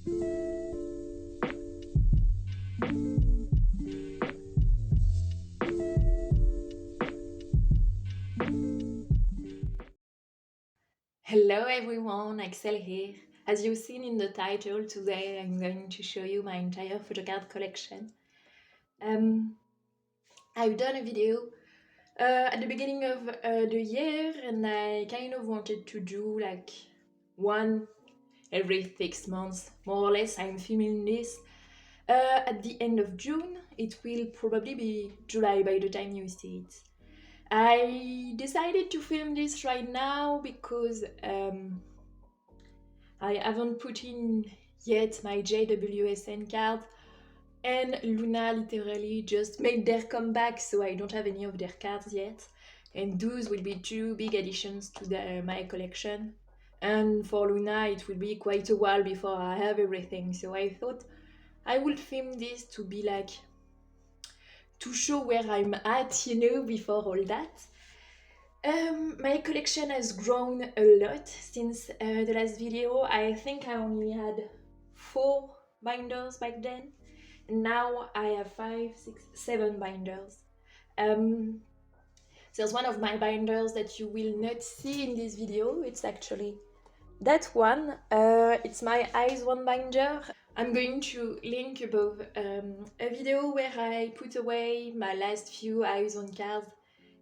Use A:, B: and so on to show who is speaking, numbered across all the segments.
A: Hello everyone, Axel here. As you've seen in the title, today I'm going to show you my entire photocard collection. I've done a video at the beginning of the year, and I kind of wanted to do like one every 6 months, more or less. I'm filming this at the end of June. It will probably be July by the time you see it. I decided to film this right now because I haven't put in yet my GWSN card, and Loona literally just made their comeback, so I don't have any of their cards yet. And those will be two big additions to my collection. And for Loona, it will be quite a while before I have everything, so I thought I would film this to be like, to show where I'm at, before all that. My collection has grown a lot since the last video. I think I only had 4 binders back then, and now I have 5, 6, 7 binders. There's one of my binders that you will not see in this video. It's actually that one. It's my Eyes One binder. I'm going to link above a video where I put away my last few Eyes On cards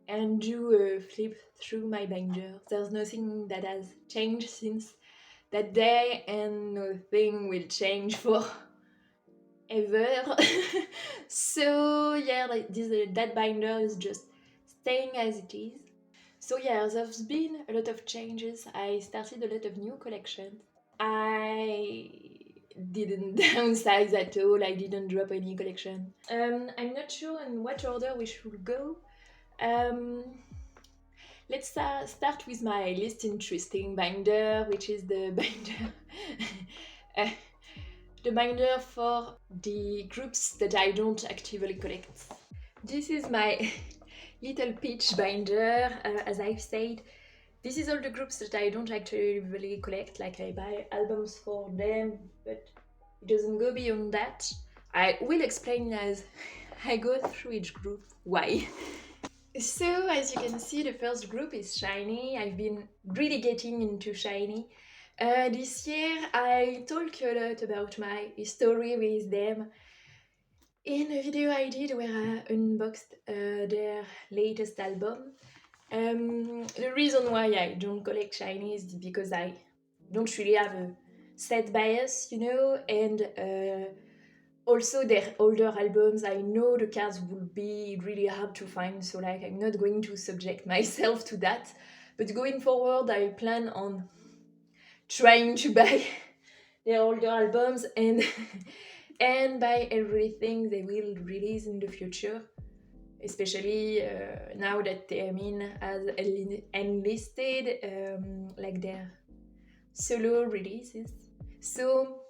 A: and do a flip through my binder. There's nothing that has changed since that day, and nothing will change for ever. So yeah, like that binder is just staying as it is. So yeah, there's been a lot of changes. I started a lot of new collections. I didn't downsize at all. I didn't drop any collection. I'm not sure in what order we should go. Let's start with my least interesting binder, which is the binder the binder for the groups that I don't actively collect. This is my little peach binder. As I've said, this is all the groups that I don't actually really collect. Like, I buy albums for them, but it doesn't go beyond that. I will explain as I go through each group why. So, as you can see, the first group is shiny. I've been really getting into shiny. This year I talk a lot about my history with them in a video I did where I unboxed their latest album. The reason why I don't collect shiny is because I don't really have a set bias, and also their older albums, I know the cards will be really hard to find, so like I'm not going to subject myself to that. But going forward, I plan on trying to buy their older albums and and buy everything they will release in the future, especially now that Taemin has enlisted like their solo releases. So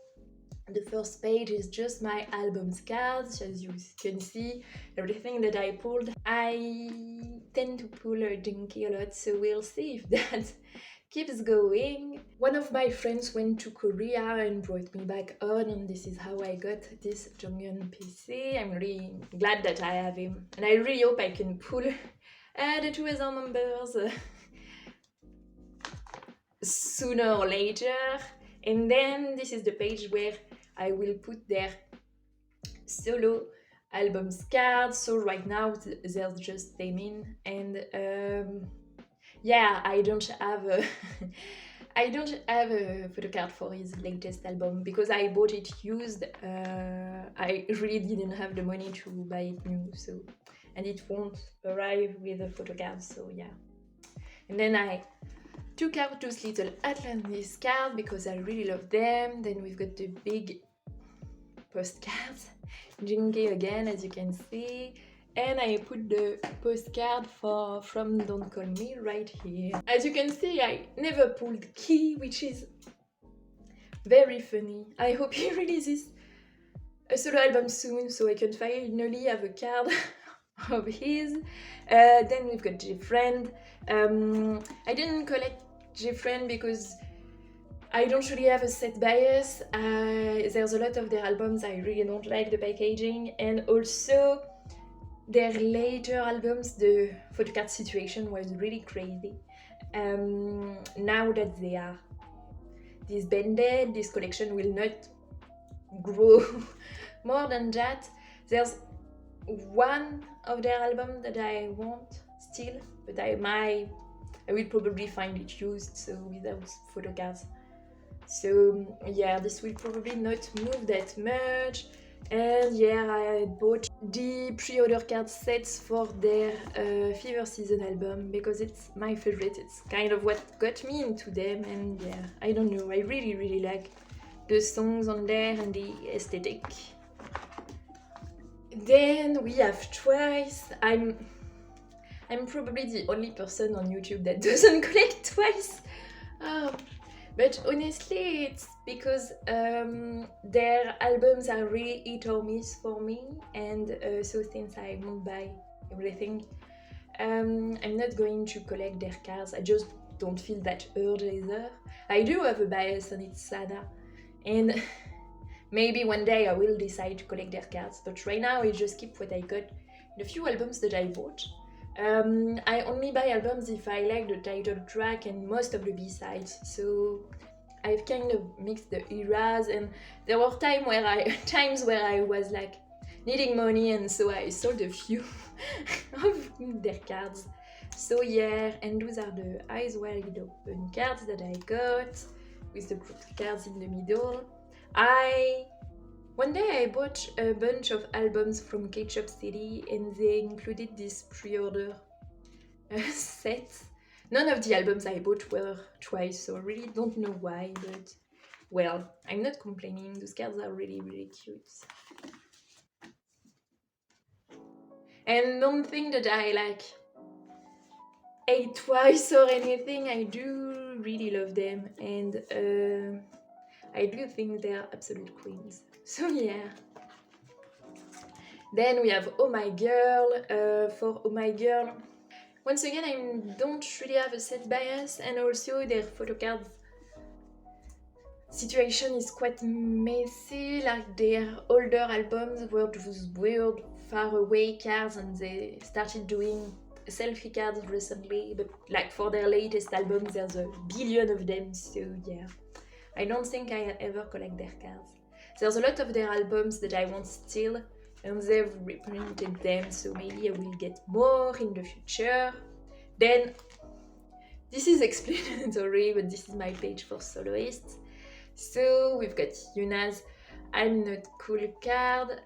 A: the first page is just my albums cards. As you can see, everything that I pulled, I tend to pull a junkie a lot, so we'll see if that keeps going. One of my friends went to Korea and brought me back on, and this is how I got this Jonghyun PC. I'm really glad that I have him, and I really hope I can pull the two other members sooner or later. And then this is the page where I will put their solo albums cards. So right now there's just Taemin, and yeah, I don't have a I don't have a photocard for his latest album because I bought it used. I really didn't have the money to buy it new, so, and it won't arrive with a photocard, so yeah. And then I took out those little Atlantis cards because I really love them. Then we've got the big postcards, Jinky again, as you can see. And I put the postcard from Don't Call Me right here. As you can see, I never pulled Key, which is very funny. I hope he releases a solo album soon so I can finally have a card of his. Then we've got J-Friend. I didn't collect J-Friend because I don't really have a set bias. There's a lot of their albums I really don't like the packaging, and also their later albums, the photocard situation was really crazy. Now that they are disbanded, this collection will not grow more than that. There's one of their albums that I want still, but I will probably find it used, so without photocards. So yeah, this will probably not move that much. And yeah, I bought the pre-order card sets for their Fever Season album because it's my favorite. It's kind of what got me into them, and yeah, I don't know, I really like the songs on there and the aesthetic. Then we have Twice. I'm probably the only person on YouTube that doesn't collect Twice. But honestly, it's because their albums are really hit or miss for me, and so since I won't buy everything, I'm not going to collect their cards. I just don't feel that urge either. I do have a bias on its Sana, and maybe one day I will decide to collect their cards, but right now I just keep what I got. The few albums that I bought. I only buy albums if I like the title track and most of the B-sides, so I've kind of mixed the eras, and there were times where I was like needing money, and so I sold a few of their cards. So yeah, and those are the Eyes Wide Open cards that I got, with the group cards in the middle. One day I bought a bunch of albums from Kpop City, and they included this pre-order set. None of the albums I bought were Twice, so I really don't know why, but well, I'm not complaining. Those cards are really cute. And don't think that I like hate Twice or anything. I do really love them, and I do think they're absolute queens. So yeah. Then we have Oh My Girl. For Oh My Girl, once again, I don't really have a set bias, and also their photocard situation is quite messy. Like their older albums were those weird far away cards, and they started doing selfie cards recently, but like for their latest album there's a billion of them, so yeah, I don't think I ever collect their cards. There's a lot of their albums that I want still, and they've reprinted them, so maybe I will get more in the future. Then, this is explanatory, but this is my page for soloists. So we've got Yuna's I'm Not Cool card.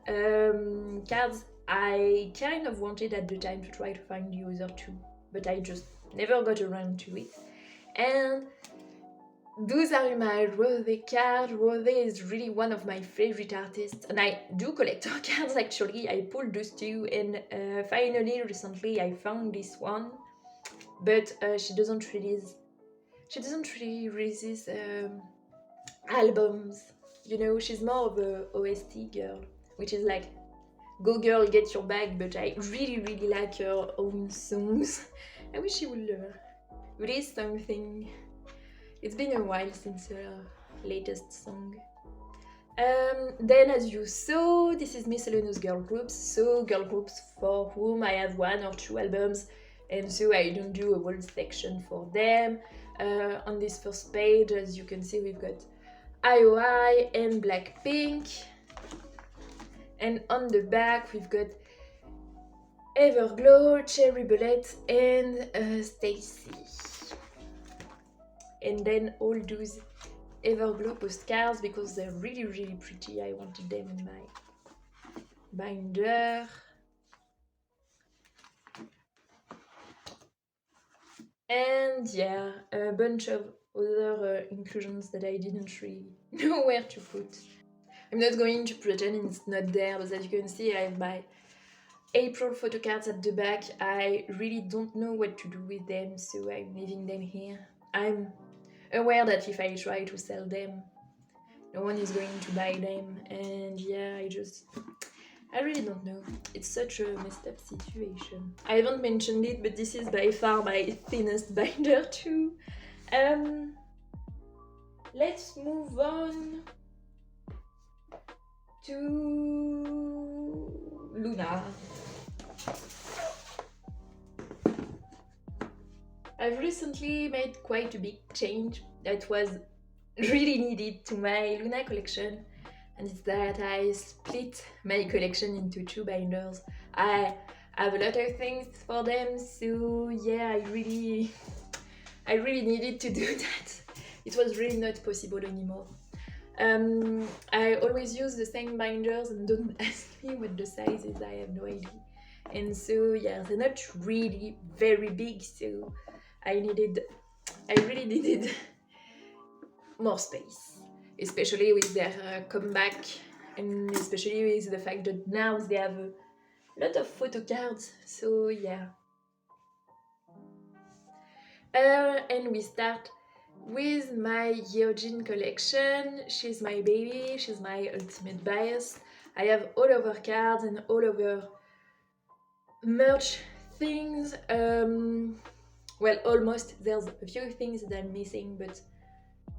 A: Cards I kind of wanted at the time to try to find the other two, but I just never got around to it. And those are my Rose cards. Rose is really one of my favorite artists, and I do collect her cards actually. I pulled those two, and finally recently I found this one, but she doesn't really release albums. You know, she's more of a OST girl, which is like, go girl, get your bag, but I really like her own songs. I wish she would release something. It's been a while since her latest song. Then, as you saw, this is miscellaneous girl groups. So girl groups for whom I have one or two albums, and so I don't do a whole section for them. On this first page, as you can see, we've got IOI and Blackpink. And on the back, we've got Everglow, Cherry Bullet, and Stacy. And then all those Everglow postcards, because they're really pretty. I wanted them in my binder. And yeah, a bunch of other inclusions that I didn't really know where to put. I'm not going to pretend it's not there, but as you can see, I have my April photo cards at the back. I really don't know what to do with them, so I'm leaving them here. I'm aware that if I try to sell them, no one is going to buy them, and yeah, I really don't know. It's such a messed up situation. I haven't mentioned it, but this is by far my thinnest binder too. let's move on to Loona. I've recently made quite a big change that was really needed to my Loona collection, and it's that I split my collection into 2 binders. I have a lot of things for them, so yeah, I really needed to do that. It was really not possible anymore. I always use the same binders, and don't ask me what the size is, I have no idea. And so yeah, they're not really very big, so I really needed more space, especially with their comeback, and especially with the fact that now they have a lot of photo cards, so yeah. And we start with my Yeojin collection. She's my baby, she's my ultimate bias. I have all of her cards and all of her merch things. Well, almost. There's a few things that I'm missing, but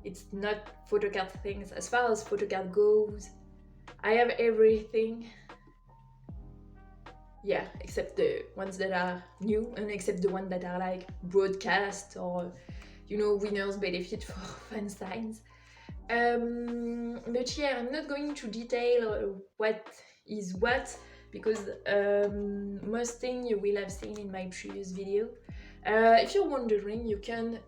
A: it's not photocard things. As far as photocard goes, I have everything. Yeah, except the ones that are new, and except the ones that are like broadcast or, you know, winners benefit for fan signs. But yeah, I'm not going to detail what is what, because most things you will have seen in my previous video. If you're wondering, you can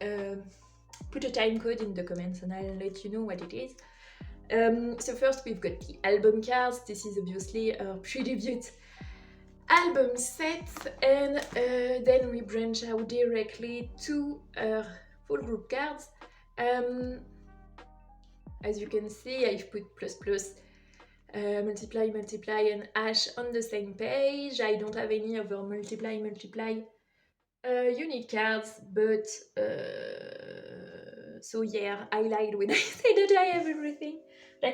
A: put a time code in the comments and I'll let you know what it is. So first we've got the album cards. This is obviously a pre-debut album set, and then we branch out directly to full group cards. As you can see, I've put multiply, multiply and hash on the same page. I don't have any other multiply unique cards, but so yeah, I lied when I said that I have everything. I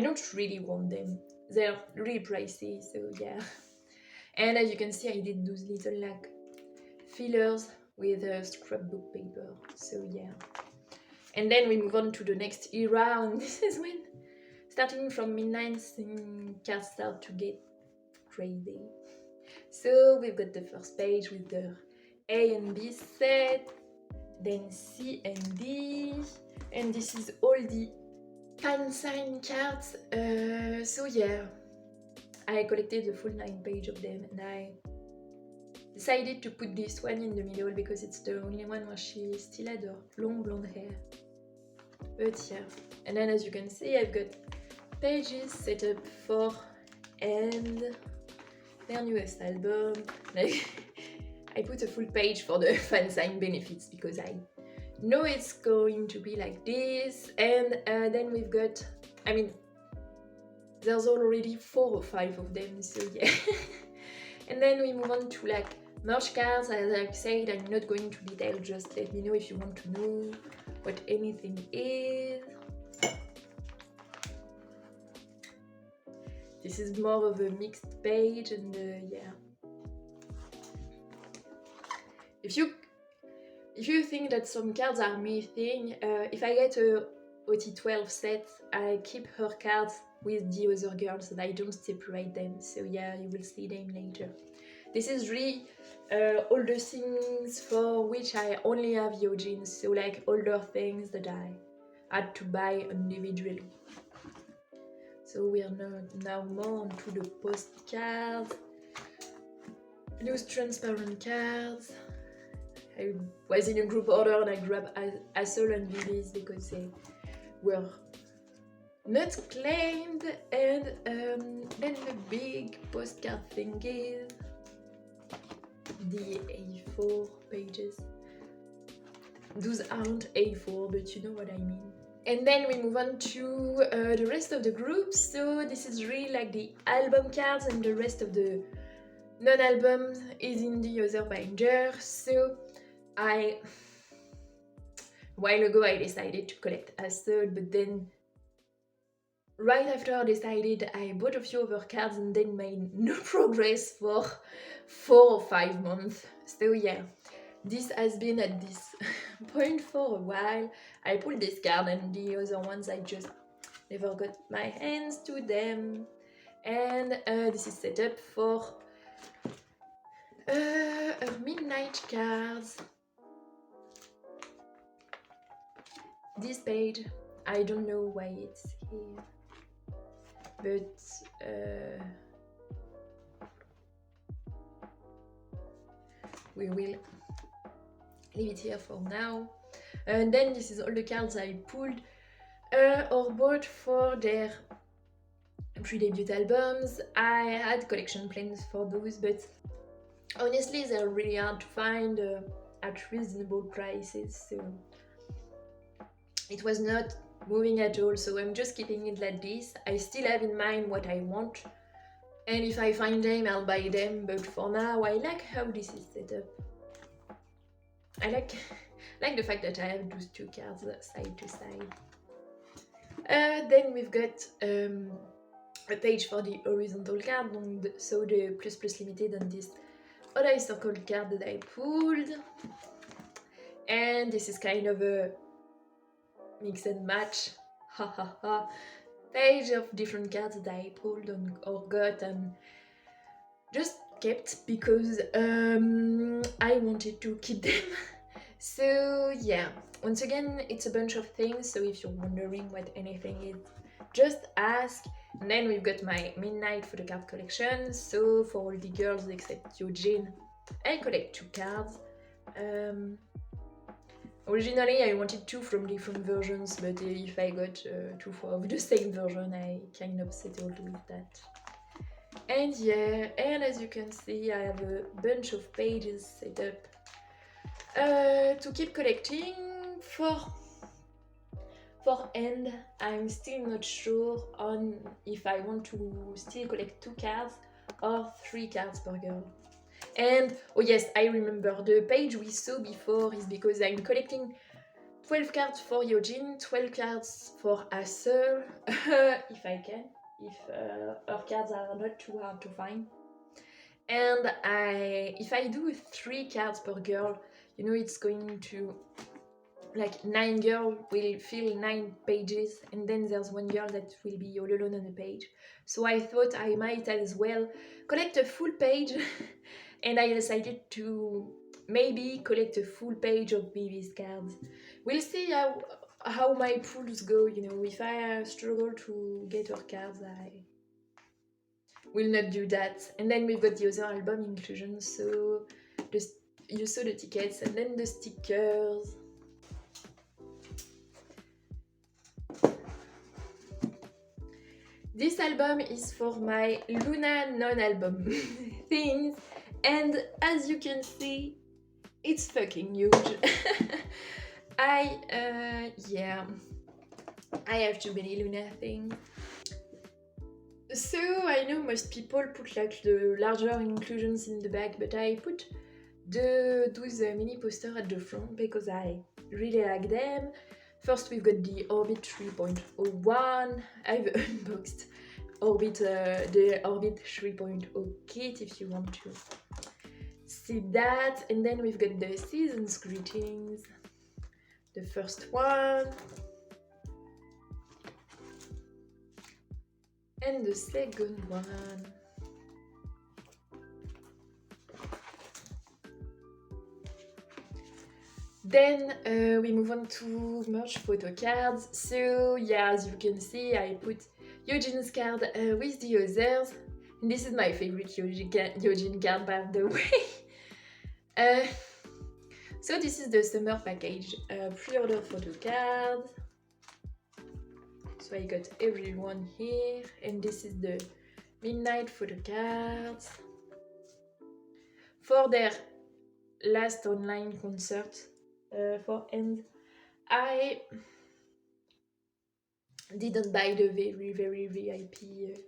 A: don't really want them. They're really pricey, so yeah. And as you can see, I did those little like fillers with scrapbook paper, so yeah. And then we move on to the next era, and this is when, starting from midnight, cards start to get crazy. So we've got the first page with the A and B set, then C and D, and this is all the fan sign cards. So yeah, I collected the full 9 pages of them, and I decided to put this one in the middle because it's the only one where she still had her long blonde hair. But yeah, and then as you can see, I've got pages set up for and their newest album. I put a full page for the fan sign benefits because I know it's going to be like this. And then we've got, I mean, there's already 4 or 5 of them, so yeah. And then we move on to like merch cards. As I said, I'm not going to detail, just let me know if you want to know what anything is. This is more of a mixed page, and yeah. If you think that some cards are missing, if I get a OT12 set, I keep her cards with the other girls and I don't separate them, so yeah, you will see them later. This is really all the things for which I only have Yeojin, so like older things that I had to buy individually. So we are now more onto the postcards, those transparent cards. I was in a group order and I grabbed Assol and Vivis because they were not claimed, and the big postcard thing is the A4 pages. Those aren't A4, but you know what I mean. And then we move on to the rest of the groups. So this is really like the album cards, and the rest of the non-albums is in the other binder. So a while ago I decided to collect Assol, but then right after I decided, I bought a few other cards and then made no progress for 4 or 5 months. So yeah, This has been at this point for a while. I pulled this card and the other ones I just never got my hands to them. And this is set up for a midnight cards. This page, I don't know why it's here, but we will leave it here for now. And then this is all the cards I pulled or bought for their pre-debut albums. I had collection plans for those, but honestly they're really hard to find at reasonable prices, so it was not moving at all, so I'm just keeping it like this. I still have in mind what I want, and if I find them I'll buy them, but for now I like how this is set up. I like the fact that I have those two cards side to side. Then we've got a page for the horizontal card, so the plus limited and this other circle card that I pulled. And this is kind of a mix and match page of different cards that I pulled or got and just kept because I wanted to keep them. So yeah, once again it's a bunch of things, so if you're wondering what anything is, just ask. And then we've got my midnight photocard collection, so for all the girls except Eugene, I collect 2 cards. Originally I wanted 2 from different versions, but if I got 2 of the same version, I kind of settled with that. And yeah, and as you can see, I have a bunch of pages set up to keep collecting. For end, I'm still not sure on if I want to still collect 2 cards or 3 cards per girl. And oh yes, I remember the page we saw before is because I'm collecting 12 cards for Eugene, 12 cards for Hassel, if I can, if her cards are not too hard to find. And if I do 3 cards per girl, you know, it's going to, like 9 girls will fill 9 pages, and then there's 1 girl that will be all alone on the page. So I thought I might as well collect a full page and I decided to maybe collect a full page of Baby's cards. We'll see how my pulls go, you know. If I struggle to get her cards, I will not do that. And then we've got the other album inclusions, so you saw the tickets and then the stickers. This album is for my Loona non-album things, and as you can see, it's fucking huge. Yeah, I have too many Loona things. So I know most people put like the larger inclusions in the back, but I put those mini posters at the front because I really like them. First we've got the Orbit 3.01. I've unboxed the Orbit 3.0 kit if you want to see that. And then we've got the Season's Greetings, the first one, and the second one. Then we move on to merch photo cards. So yeah, as you can see, I put Eugene's card with the others. And this is my favorite Eugene card, by the way. So this is the summer package pre-order photo card. So I got everyone here, and this is the midnight photo cards for their last online concert. For end, I didn't buy the very VIP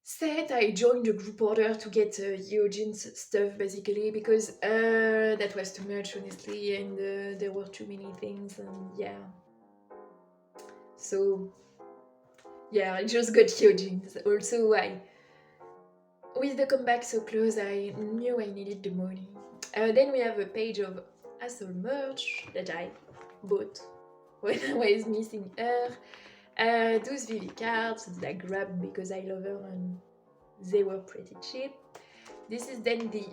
A: set. I joined the group order to get Eugene's stuff basically because that was too much honestly, and there were too many things, and yeah. So yeah, I just got Eugene's. Also, with the comeback so close, I knew I needed the money. Then we have a page of Hassel merch that I bought when I was missing her. Those VV cards that I grabbed because I love her and they were pretty cheap. This is then the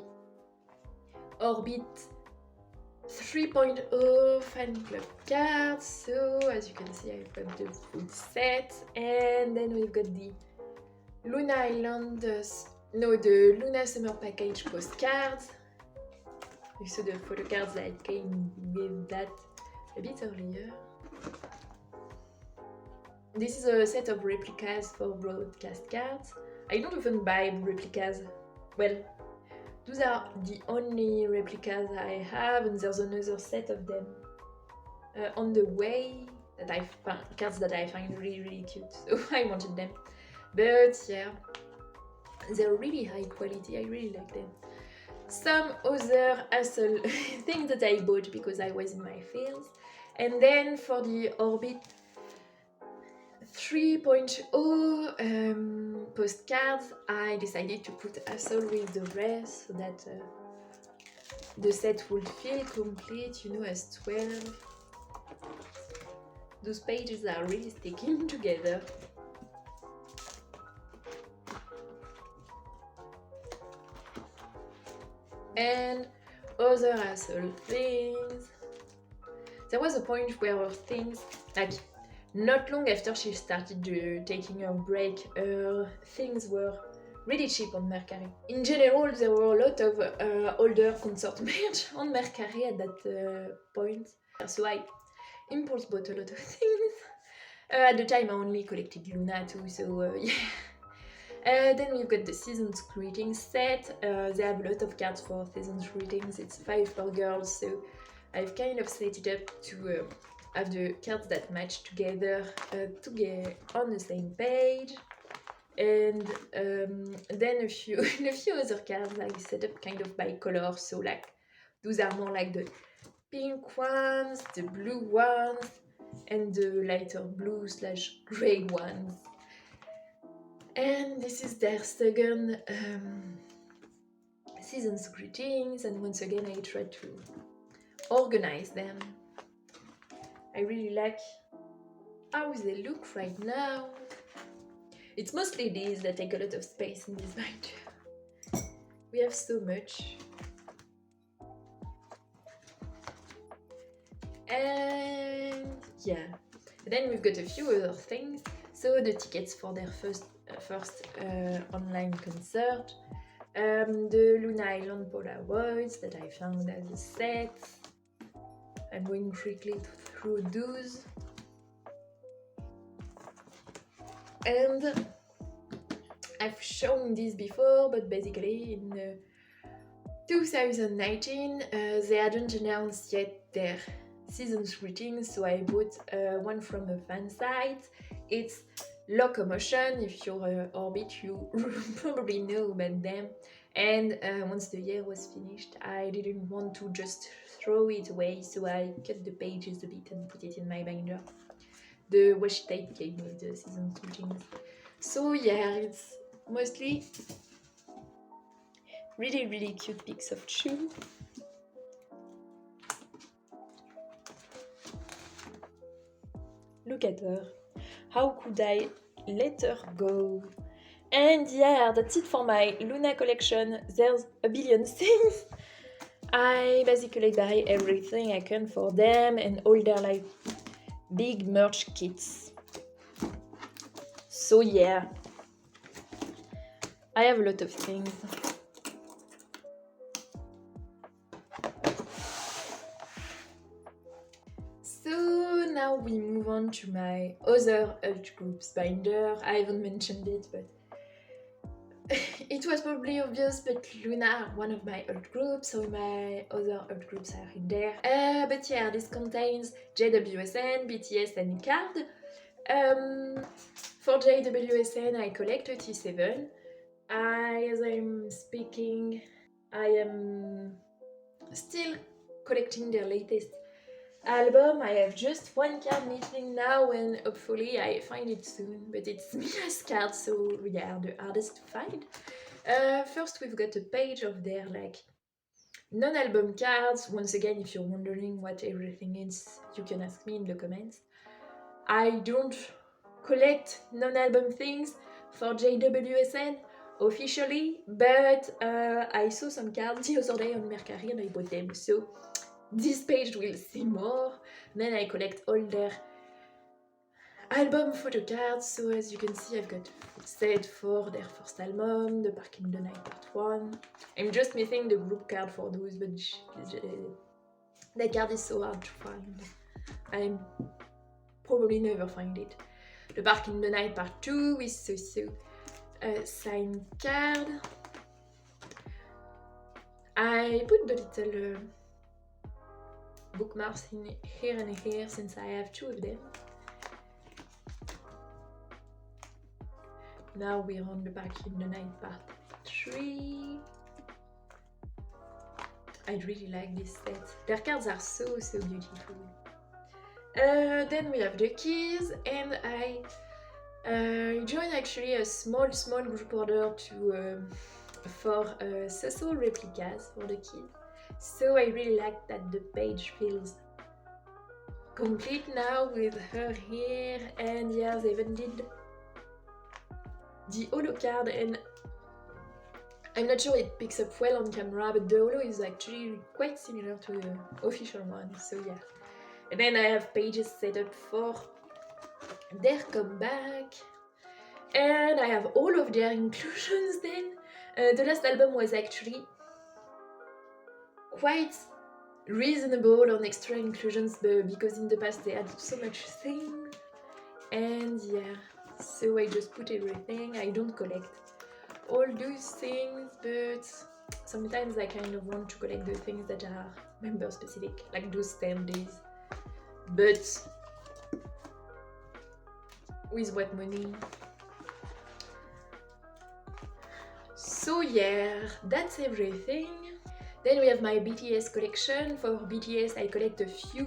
A: Orbit 3.0 fan club cards. So as you can see, I've got the full set, and then we've got the Luna Islanders, no, the Luna Summer Package postcards. So the photo cards that came with that a bit earlier. This is a set of replicas for broadcast cards. I don't often buy replicas. Well, those are the only replicas I have, and there's another set of them on the way that I found, cards that I find really cute, so I wanted them. But yeah, they're really high quality, I really like them. Some other Hassel things that I bought because I was in my fields. And then for the Orbit 3.0 postcards, I decided to put Hassel with the rest so that the set would feel complete, you know, as 12. Those pages are really sticking together. And other Hassel things. There was a point where things, like not long after she started taking her break, her things were really cheap on Mercari. In general, there were a lot of older concert merch on Mercari at that point. So I impulse bought a lot of things. At the time I only collected Luna too, so yeah. Then we've got the Season's Greetings set. They have a lot of cards for Season's Greetings. It's 5 per girl, so I've kind of set it up to have the cards that match together to get on the same page. And then a few other cards I set up kind of by color, so like those are more like the pink ones, the blue ones, and the lighter blue / grey ones. And this is their second Season's Greetings, and once again I tried to organize them. I really like how they look right now. It's mostly these that take a lot of space in this binder. We have so much. And yeah, then we've got a few other things. So the tickets for their first online concert, the Luna Island Polaroids that I found as a set. I'm going quickly through those. And I've shown this before, but basically in 2019 they hadn't announced yet their Season's Greetings, so I bought one from a fan site. It's Locomotion. If you're Orbit, you probably know about them. And once the year was finished, I didn't want to just throw it away, so I cut the pages a bit and put it in my binder. The washi tape came with the Season's Greetings. So yeah, it's mostly really cute pics of Chu. Look at her. How could I let her go? And yeah, that's it for my Luna collection. There's a billion things. I basically buy everything I can for them and all their like big merch kits. So yeah, I have a lot of things. So now we move on to my other alt groups binder. I haven't mentioned it, but it was probably obvious, but Luna are one of my alt groups, so my other alt groups are in there. But yeah, this contains GWSN, BTS and card. For GWSN I collect 37. As I'm speaking, I am still collecting their latest album. I have just one card missing now, and hopefully I find it soon, but it's Mia's card, so yeah, the hardest to find. First we've got a page of their like non-album cards. Once again, if you're wondering what everything is, you can ask me in the comments. I don't collect non-album things for GWSN officially, but I saw some cards the other day on Mercari and I bought them, so this page will see more. Then I collect all their album photo cards, so as you can see I've got a set for their first album, The Park in the Night Part 1. I'm just missing the group card for those, but that card is so hard to find. I'm probably never find it. The Park in the Night Part 2 with signed card. I put the little bookmarks in here and here since I have 2 of them. Now we're on the Park in the Night Part 3. I really like this set. Their cards are so beautiful. Then we have the keys, and I joined actually a small group order for so replicas for the keys. So I really like that the page feels complete now with her here, and yeah, they even did the holo card, and I'm not sure it picks up well on camera, but the holo is actually quite similar to the official one, so yeah. And then I have pages set up for their comeback, and I have all of their inclusions then. The last album was actually quite reasonable on extra inclusions because in the past they had so much things, and yeah, so I just put everything. I don't collect all those things, but sometimes I kind of want to collect the things that are member specific, like those standees, but with what money? So yeah, that's everything. Then we have my BTS collection. For BTS I collect a few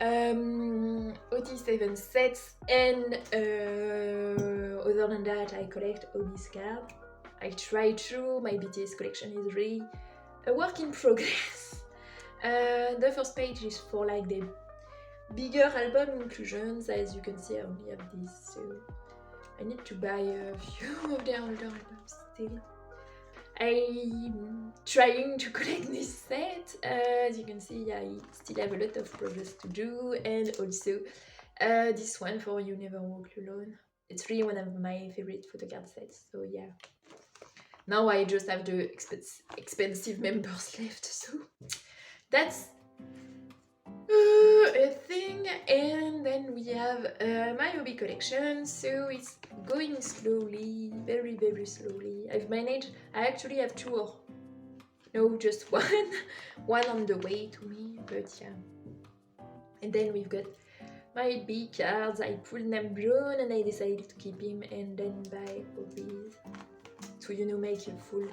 A: OT7 sets, and other than that I collect Obi's card. I try to. My BTS collection is really a work in progress. The first page is for like the bigger album inclusions. As you can see, I only have this, so I need to buy a few of their older albums still. I'm trying to collect this set. As you can see, I still have a lot of progress to do, and also this one for You Never Walk Alone. It's really one of my favorite photocard sets, so yeah. Now I just have the expensive members left, so that's a thing. And then we have my hobby collection, so it's going slowly, very slowly. I actually have 2 or no, just one on the way to me, but yeah. And then we've got my B cards. I pulled them Brown and I decided to keep him and then buy Hobbies to, you know, make a full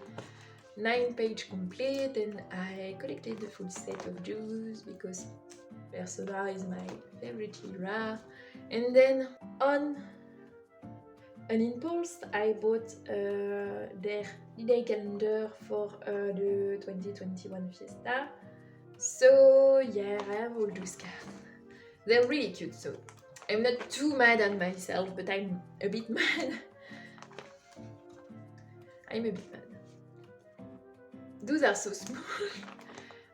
A: 9-page complete. And I collected the full set of Jews because Persona is my favorite era. And then on an impulse I bought their D-Day calendar for the 2021 Fiesta. So yeah, I have all those cards. They're really cute, so I'm not too mad at myself, but I'm a bit mad. I'm a bit mad. Those are so small.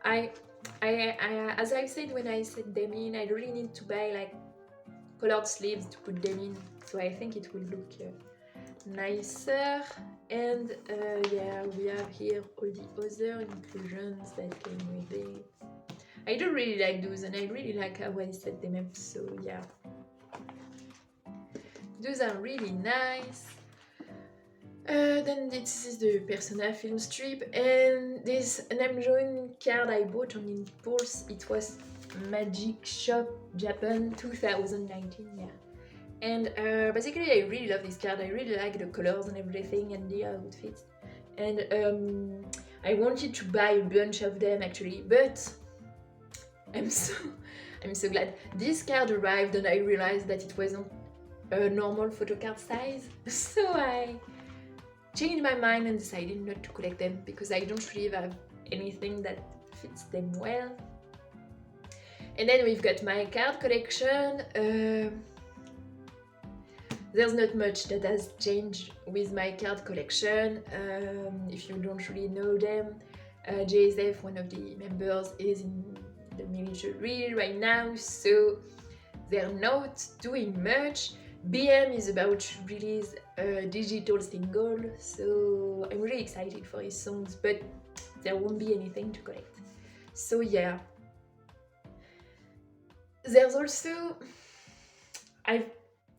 A: As I said when I set them in, I really need to buy like colored sleeves to put them in, so I think it will look nicer. And yeah, we have here all the other inclusions that came with it. I don't really like those, and I really like how I set them up, so yeah. Those are really nice. Then this is the Persona film strip, and this Namjoon card I bought on impulse. It was Magic Shop Japan 2019, yeah. And basically I really love this card. I really like the colors and everything and the outfits. And I wanted to buy a bunch of them actually, but I'm so glad. This card arrived and I realized that it wasn't a normal photo card size, so I changed my mind and decided not to collect them because I don't really have anything that fits them well. And then we've got my card collection. There's not much that has changed with my card collection. If you don't really know them, JSF, one of the members, is in the military right now, so they're not doing much. BM is about to release a digital single, so I'm really excited for his songs, but there won't be anything to collect. So yeah. There's also, I've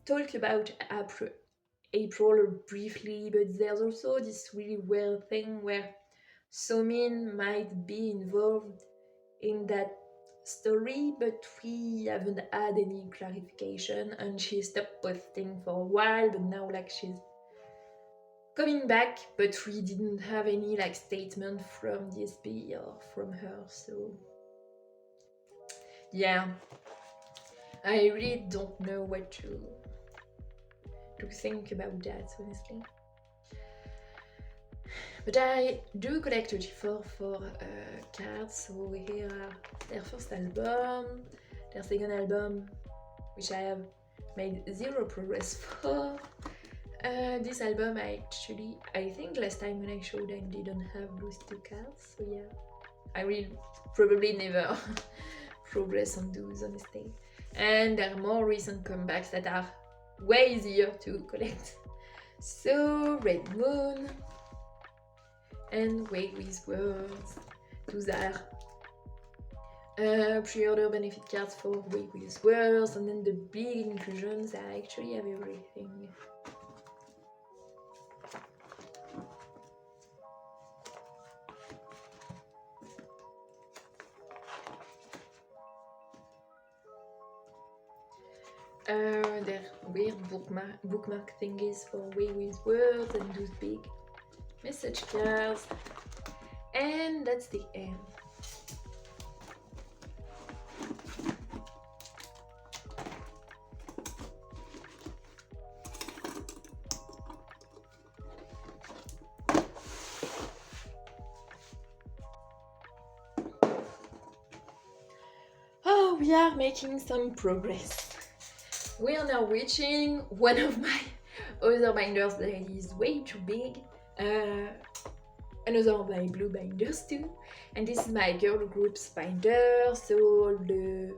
A: talked about April briefly, but there's also this really weird thing where Somin might be involved in that story, but we haven't had any clarification, and she stopped posting for a while, but now like she's coming back, but we didn't have any like statement from DSP or from her, so yeah, I really don't know what to think about that, honestly. But I do collect G4 for cards, so here are their first album, their second album, which I have made zero progress for. This album I think last time when I showed I didn't have those two cards, so yeah, I will probably never progress on those, honestly. And there are more recent comebacks that are way easier to collect. So Red Moon and wayv Words, those are pre-order benefit cards for wayv Words, and then the big inclusions I actually have everything. There are weird bookmark thingies for wayv Words and those big message cards, and that's the end. Oh, we are making some progress. We are now reaching one of my other binders that is way too big. Another of my blue binders too, and this is my girl groups binder, so all the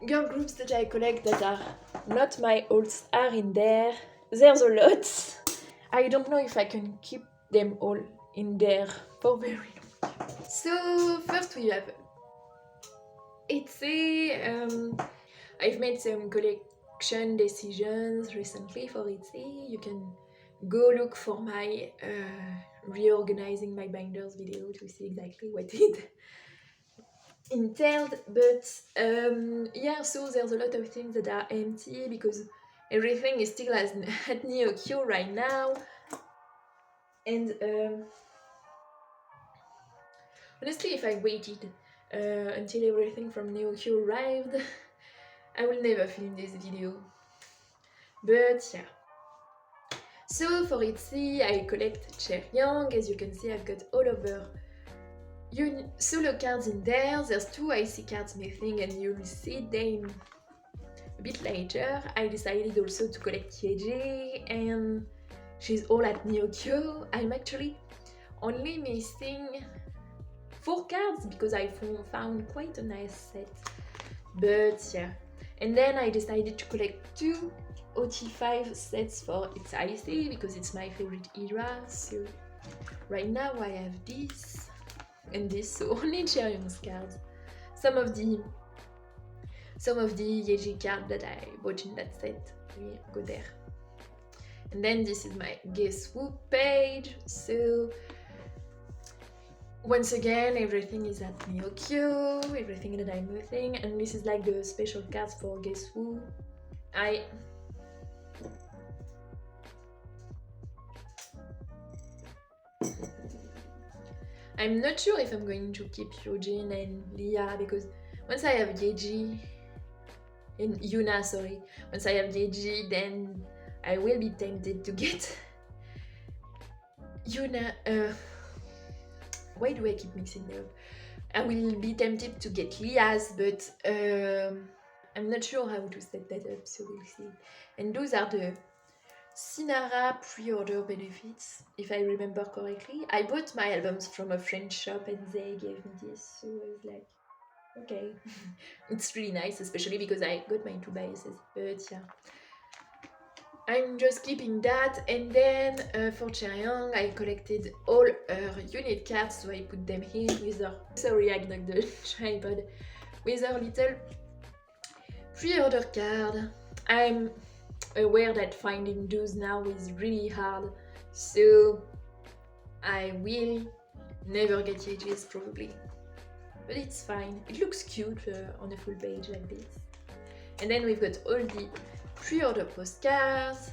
A: girl groups that I collect that are not my alts are in there. There's a lot. I don't know if I can keep them all in there for very long. So first we have itzy. I've made some collection decisions recently for itzy. You can go look for my reorganizing my binders video to see exactly what it entailed, but yeah, so there's a lot of things that are empty because everything is still at Neo-Kyo right now, and honestly if I waited until everything from Neo-Kyo arrived, I will never film this video, but yeah. So for itzy, I collect Cheryang. As you can see, I've got all of her solo cards in there. There's two IC cards missing, and you'll see them a bit later. I decided also to collect Yeji, and she's all at Neo-Kyo. I'm actually only missing 4 cards because I found quite a nice set. But yeah. And then I decided to collect 2 OT5 sets for itzy because it's my favorite era. So right now I have this and this, so only Cheryang's cards. Some of the Yeji cards that I bought in that set will go there. And then this is my Guess Who page. So once again, everything is at Neo-Kyo, everything that I'm missing, and this is like the special cards for Guess Who. I'm not sure if I'm going to keep Hyojin and Lia, because once I have Yeji and Yuna, once I have Yeji, then I will be tempted to get Yuna, why do I keep mixing them? I will be tempted to get Leah's, but I'm not sure how to set that up, so we'll see. And those are the Sinara pre-order benefits, if I remember correctly. I bought my albums from a French shop and they gave me this, so I was like, okay. It's really nice, especially because I got my 2 biases, but yeah. I'm just keeping that, and then for Chaeyoung I collected all her unit cards, so I put them here with her, sorry I knocked the tripod, with her little pre-order card. I'm aware that finding those now is really hard, so I will never get edges probably, but it's fine. It looks cute on a full page like this. And then we've got all the pre-order postcards.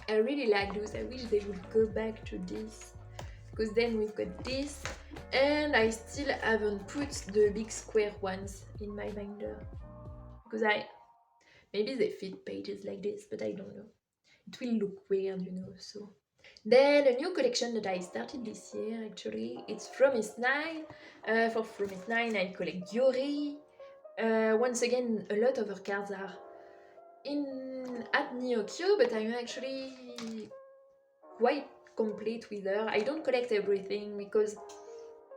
A: I really like those. I wish they would go back to this, because then we've got this, and I still haven't put the big square ones in my binder, because maybe they fit pages like this, but I don't know. It will look weird, you know, so. Then a new collection that I started this year, actually, it's from S9. For From S9 I collect Yuri. Once again, a lot of her cards are at Nyokyo, but I'm actually quite complete with her. I don't collect everything because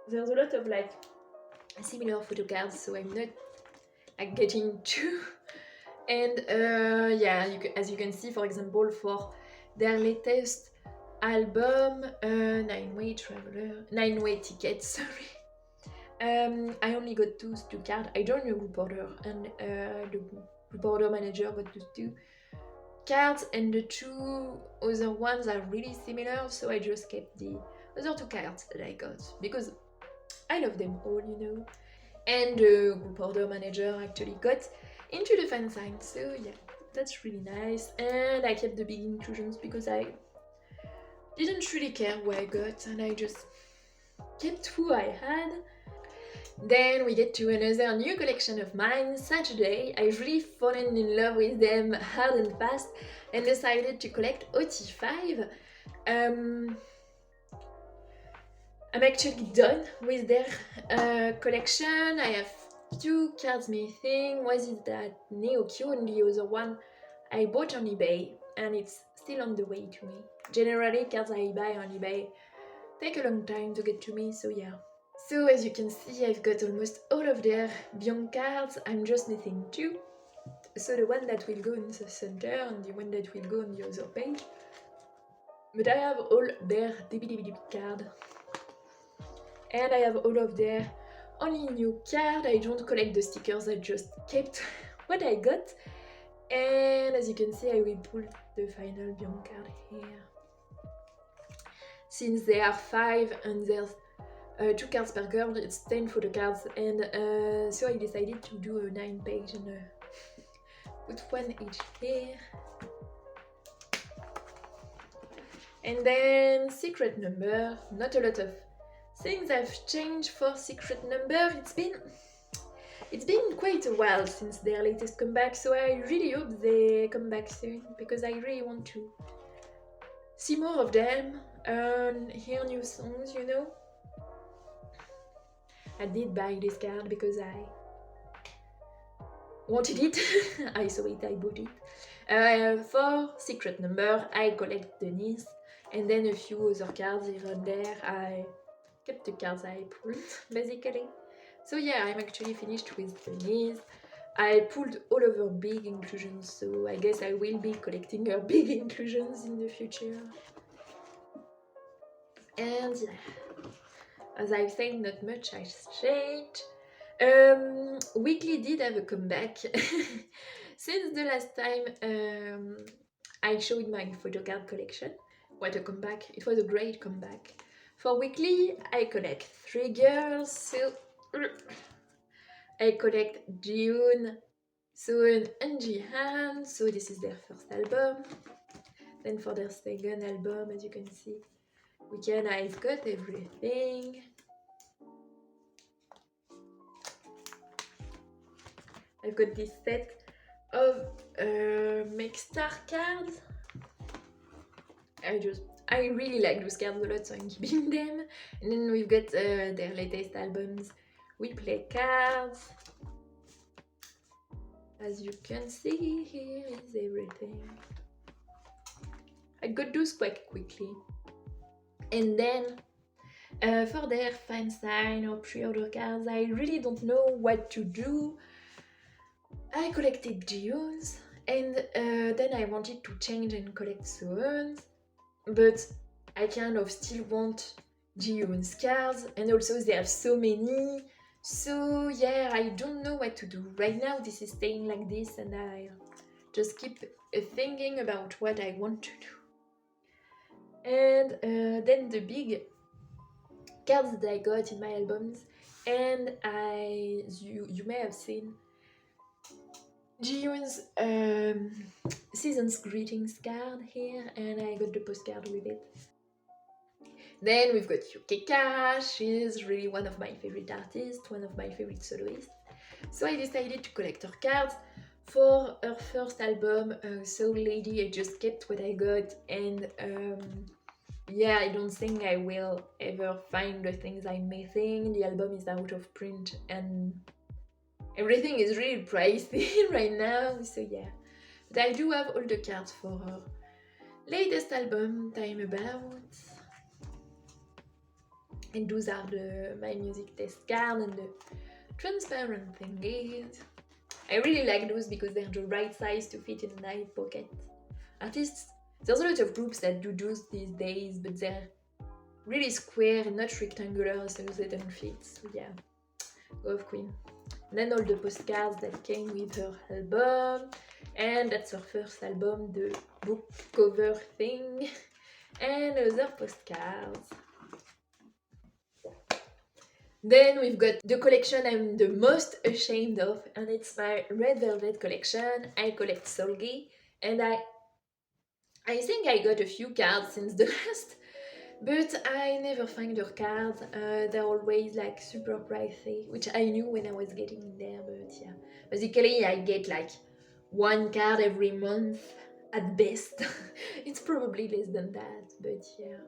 A: there's a lot of like similar photo cards, so I'm not like getting too. And yeah, as you can see, for example, for their latest album, 9-way tickets, sorry. I only got those 2 cards. I joined the group order, and the group order manager got those 2 cards, and the 2 other ones are really similar, so I just kept the other 2 cards that I got, because I love them all, you know. And the group order manager actually got into the fan sign, so yeah, that's really nice. And I kept the big inclusions because I didn't really care who I got, and I just kept who I had. Then we get to another new collection of mine, Saturday. I've really fallen in love with them hard and fast and decided to collect OT5. I'm actually done with their collection. I have 2 cards missing. Was it that Neokyo, and the other one I bought on eBay, and it's still on the way to me. Generally, cards I buy on eBay take a long time to get to me, so yeah. So as you can see, I've got almost all of their Beyond cards. I'm just missing 2. So the one that will go in the center and the one that will go on the other page. But I have all their DBDB card. And I have all of their only new card. I don't collect the stickers, I just kept what I got. And as you can see, I will pull the final Beyond card here. Since there are 5 and there's 2 cards per girl, it's 10 photo cards, and so I decided to do a 9-page and put 1 each here. And then secret number. Not a lot of things have changed for secret number. It's been quite a while since their latest comeback, so I really hope they come back soon, because I really want to see more of them and hear new songs, you know. I did buy this card because I wanted it. I saw it, I bought it. For secret number, I collect Denise, and then a few other cards here and there. I kept the cards I pulled, basically. So yeah, I'm actually finished with Denise. I pulled all of her big inclusions, so I guess I will be collecting her big inclusions in the future. And yeah, as I've said, not much has changed. Weekly did have a comeback. Since the last time I showed my photocard collection. What a comeback. It was a great comeback. For Weekly, I collect 3 girls, so I collect Jihoon, Soon and Jihan, so this is their first album. Then for their second album, as you can see, Weekend, I've got everything. I've got this set of Make Star cards. I really like those cards a lot, so I'm keeping them. And then we've got their latest albums. We play cards. As you can see, here is everything. I got those quite quickly. And then for their fan sign or pre-order cards, I really don't know what to do. I collected geodes, and then I wanted to change and collect zones, but I kind of still want geodes cards, and also there are so many. So yeah, I don't know what to do. Right now this is staying like this, and I just keep thinking about what I want to do. And then the big cards that I got in my albums, and you may have seen Gio's season's greetings card here, and I got the postcard with it. Then we've got Yukika. She's really one of my favorite artists, one of my favorite soloists. So I decided to collect her cards for her first album, So Lady. I just kept what I got, and yeah, I don't think I will ever find the things I'm missing. The album is out of print, and everything is really pricey right now, so yeah. But I do have all the cards for her latest album, Time About. And those are my music test card and the transparent thingies. I really like those because they're the right size to fit in my pocket. Artists, there's a lot of groups that do those these days, but they're really square and not rectangular, so they don't fit. So yeah, go of Queen. And then all the postcards that came with her album, and that's her first album, the book cover thing, and other postcards. Then we've got the collection I'm the most ashamed of, and it's my Red Velvet collection. I collect Solgi, and I think I got a few cards since the last, but I never find her cards. They're always like super pricey, which I knew when I was getting in there, but yeah. Basically, I get like one card every month at best. It's probably less than that, but yeah.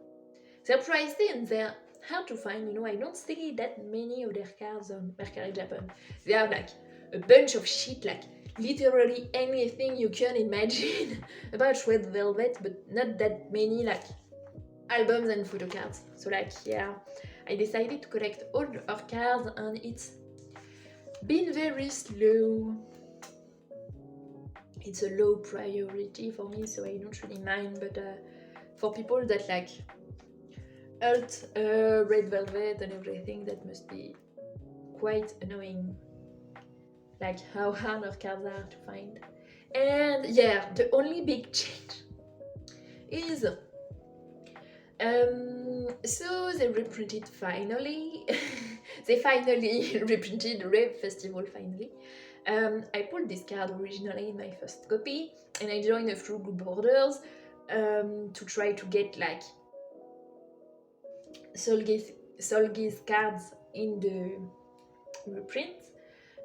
A: They're pricey and they're hard to find, you know. I don't see that many of their cards on Mercari Japan. They have like a bunch of shit, like literally anything you can imagine about Red Velvet, but not that many like albums and photocards. So like yeah, I decided to collect all our cards, and it's been very slow. It's a low priority for me, so I don't really mind, but for people that like alt Red Velvet and everything, that must be quite annoying, like how hard our cards are to find. And yeah, the only big change is so they reprinted finally. They finally reprinted Rave Festival finally. I pulled this card originally in my first copy, and I joined a few group orders to try to get like Solgi's cards in the reprint.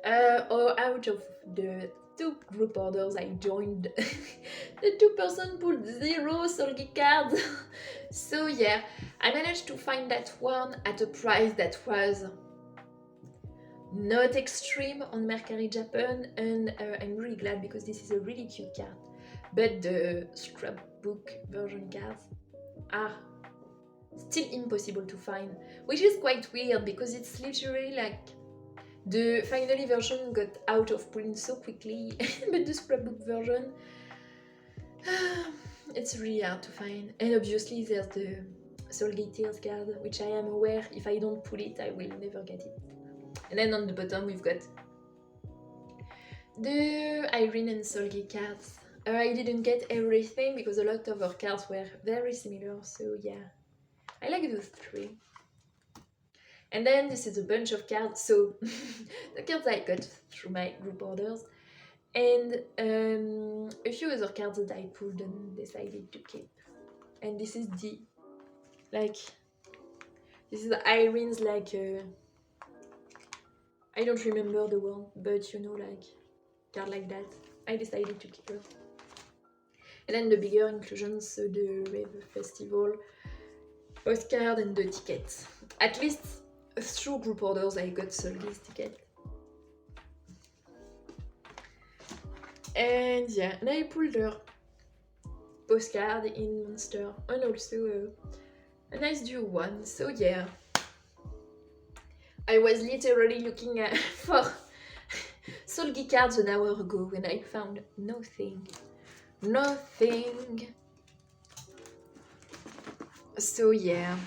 A: Or out of the 2 group orders I joined, the 2% pulled 0 Solgi cards. So yeah, I managed to find that one at a price that was not extreme on Mercari Japan, and I'm really glad because this is a really cute card. But the scrapbook version cards are still impossible to find, which is quite weird because it's literally like the finally version got out of print so quickly, but the scrapbook version, it's really hard to find. And obviously there's the Solgi Tears card, which I am aware if I don't pull it I will never get it. And then on the bottom we've got the Irene and Solgi cards. I didn't get everything because a lot of our cards were very similar, so yeah. I like those 3. And then this is a bunch of cards, so the cards I got through my group orders, and a few other cards that I pulled and decided to keep. And this is the, like, this is Irene's, like, I don't remember the word, but you know, like, card like that. I decided to keep her. And then the bigger inclusions, so the wayv festival, postcard and the tickets. At least through group orders I got Solgi's ticket. And yeah, and I pulled her postcard in Monster and also a nice duo one. So yeah, I was literally looking for Solgi cards an hour ago when I found nothing. So yeah,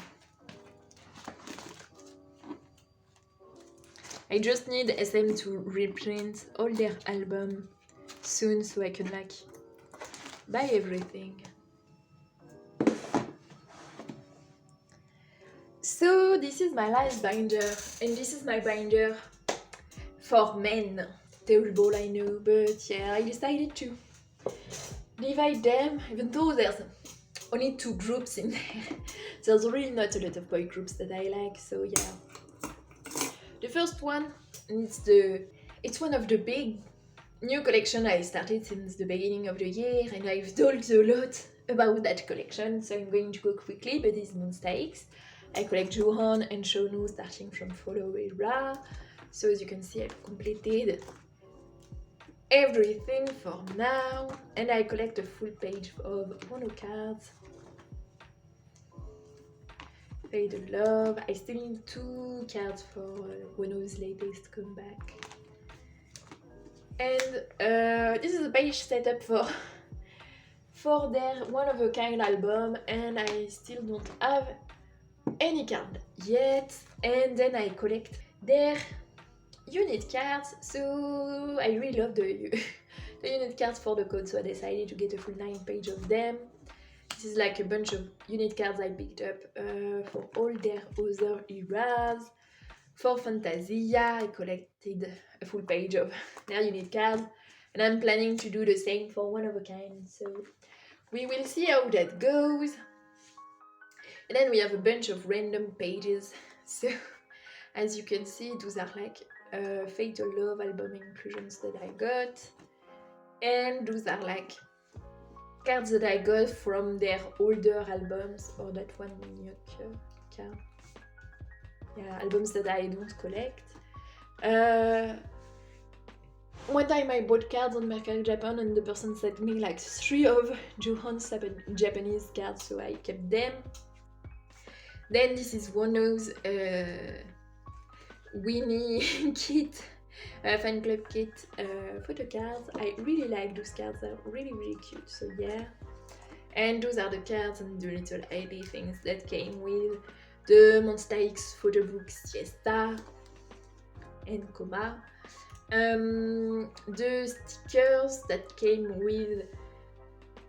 A: I just need SM to reprint all their album soon so I can like buy everything. So this is my last binder, and this is my binder for men. Terrible, I know, but yeah, I decided to divide them, even though there's only 2 groups in there. There's really not a lot of boy groups that I like, so yeah. The first one, it's one of the big new collection I started since the beginning of the year, and I've talked a lot about that collection, so I'm going to go quickly, but it's Monsta. I collect Johan and Shonu starting from Follow Era. So as you can see, I've completed everything for now, and I collect a full page of mono cards. Fade of Love. I still need 2 cards for Wano's latest comeback. And this is a page set up for their one-of-a-kind album, and I still don't have any card yet. And then I collect their unit cards, so I really love the unit cards for the code, so I decided to get a full 9 page of them. This is like a bunch of unit cards I picked up for all their other eras. For Fantasia, I collected a full page of their unit cards, and I'm planning to do the same for One of a Kind, so we will see how that goes. And then we have a bunch of random pages, so as you can see, those are like Fatal Love album inclusions that I got, and those are like cards that I got from their older albums, or that one yukika card. Yeah, albums that I don't collect. One time I bought cards on Mercari Japan, and the person sent me like 3 of Johan's Japanese cards, so I kept them. Then this is Wano's Winnie kit, fan club kit, photo cards. I really like those cards, they're really cute, so yeah. And those are the cards and the little ID things that came with the Monsta photo book Siesta and Coma. The stickers that came with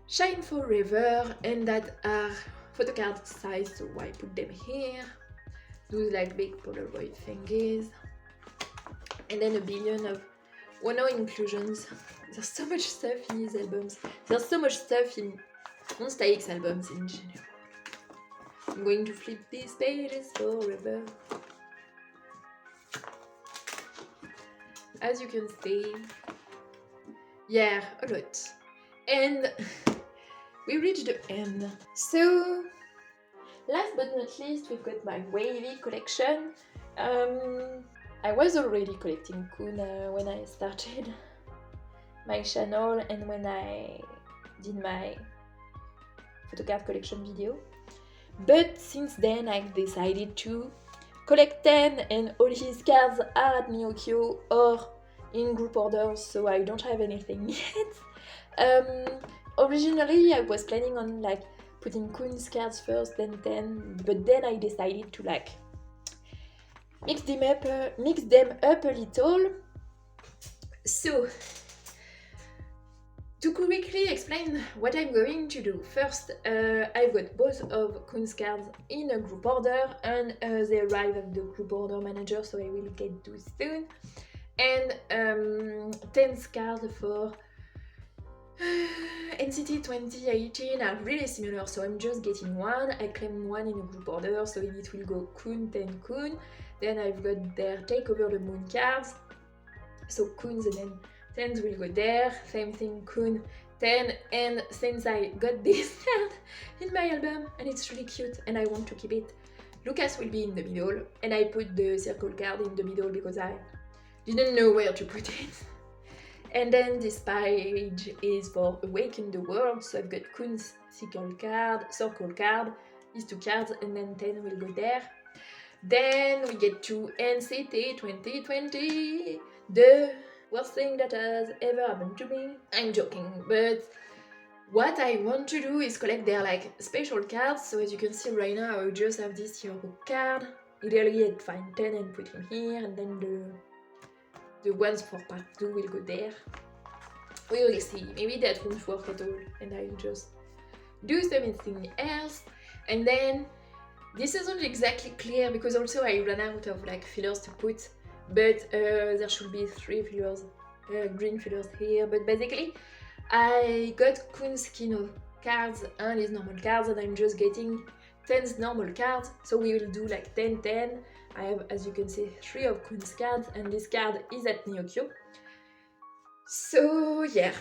A: Shine Forever and that are photocard size, so I put them here. Those like big Polaroid thingies. And then a billion of Wano inclusions. There's so much stuff in these albums. There's so much stuff in Monsta albums in general. I'm going to flip these pages forever. As you can see, yeah, a lot. And we reached the end. So, last but not least, we've got my wavy collection. I was already collecting Kun when I started my channel and when I did my photocard collection video. But since then I've decided to collect 10, and all his cards are at Miokyo or in group orders, so I don't have anything yet. Originally I was planning on like putting Kun's cards first, then 10, but then I decided to like mix them up a little. So to quickly explain what I'm going to do. First, I've got both of Kun's cards in a group order, and they arrive at the group order manager, so I will get those soon. And 10 cards for NCT 2018 are really similar, so I'm just getting one. I claim one in a group order, so it will go Kun, 10 Kun. Then I've got their Take Over the Moon cards, so Kuns and then 10s will go there. Same thing, Kun, 10, and since I got this card in my album and it's really cute and I want to keep it, Lucas will be in the middle, and I put the circle card in the middle because I didn't know where to put it. And then this page is for Awaken the World, so I've got Kun's circle card, these 2 cards, and then 10 will go there. Then we get to NCT 2020, the worst thing that has ever happened to me. I'm joking, but what I want to do is collect their like special cards. So as you can see right now, I just have this hero card. Ideally I'd find 10 and put him here, and then the ones for part 2 will go there. We will see, maybe that won't work at all and I'll just do something else. And then this isn't exactly clear because also I ran out of like fillers to put, but there should be 3 fillers, green fillers here. But basically I got Kun's Kino cards and his normal cards, and I'm just getting 10's normal cards, so we will do like 10-10. I have, as you can see, 3 of Kun's cards, and this card is at Nyokyo. So yeah,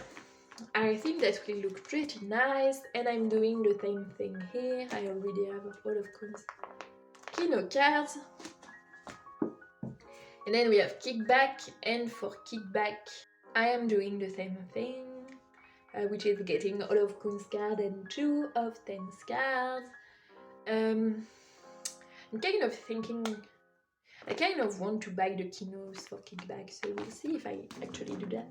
A: I think that will look pretty nice, and I'm doing the same thing here. I already have all of Kun's Kino cards. And then we have Kickback, and for Kickback I am doing the same thing, which is getting all of Kun's cards and 2 of 10's cards. I'm kind of thinking, I kind of want to buy the Kinos for Kickback, so we'll see if I actually do that.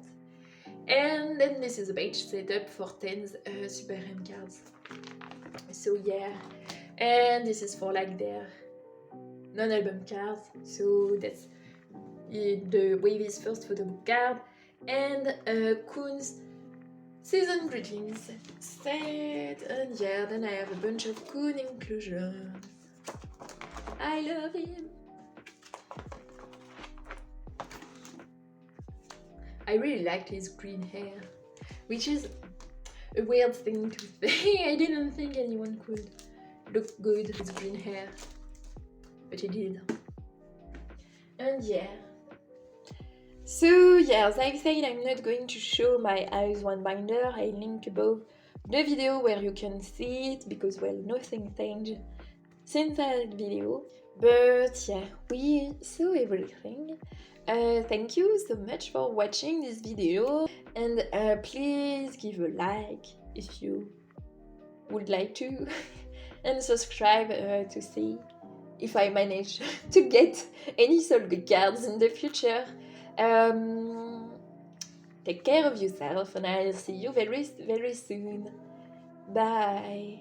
A: And then this is a page setup for 10's Super M cards. So yeah, and this is for like their non-album cards, so that's the wayv's first photo book card, and Kun's season greetings set, and yeah, then I have a bunch of Kun inclusions. I love him. I really liked his green hair, which is a weird thing to say. I didn't think anyone could look good with green hair, but he did. And yeah. So yeah, as I said, I'm not going to show my Eyes One binder. I link above the video where you can see it, because well, nothing changed since that video. But yeah, we saw everything. Thank you so much for watching this video, and please give a like if you would like to, and subscribe to see if I manage to get any Soul Good cards in the future. Take care of yourself, and I'll see you very, very soon. Bye.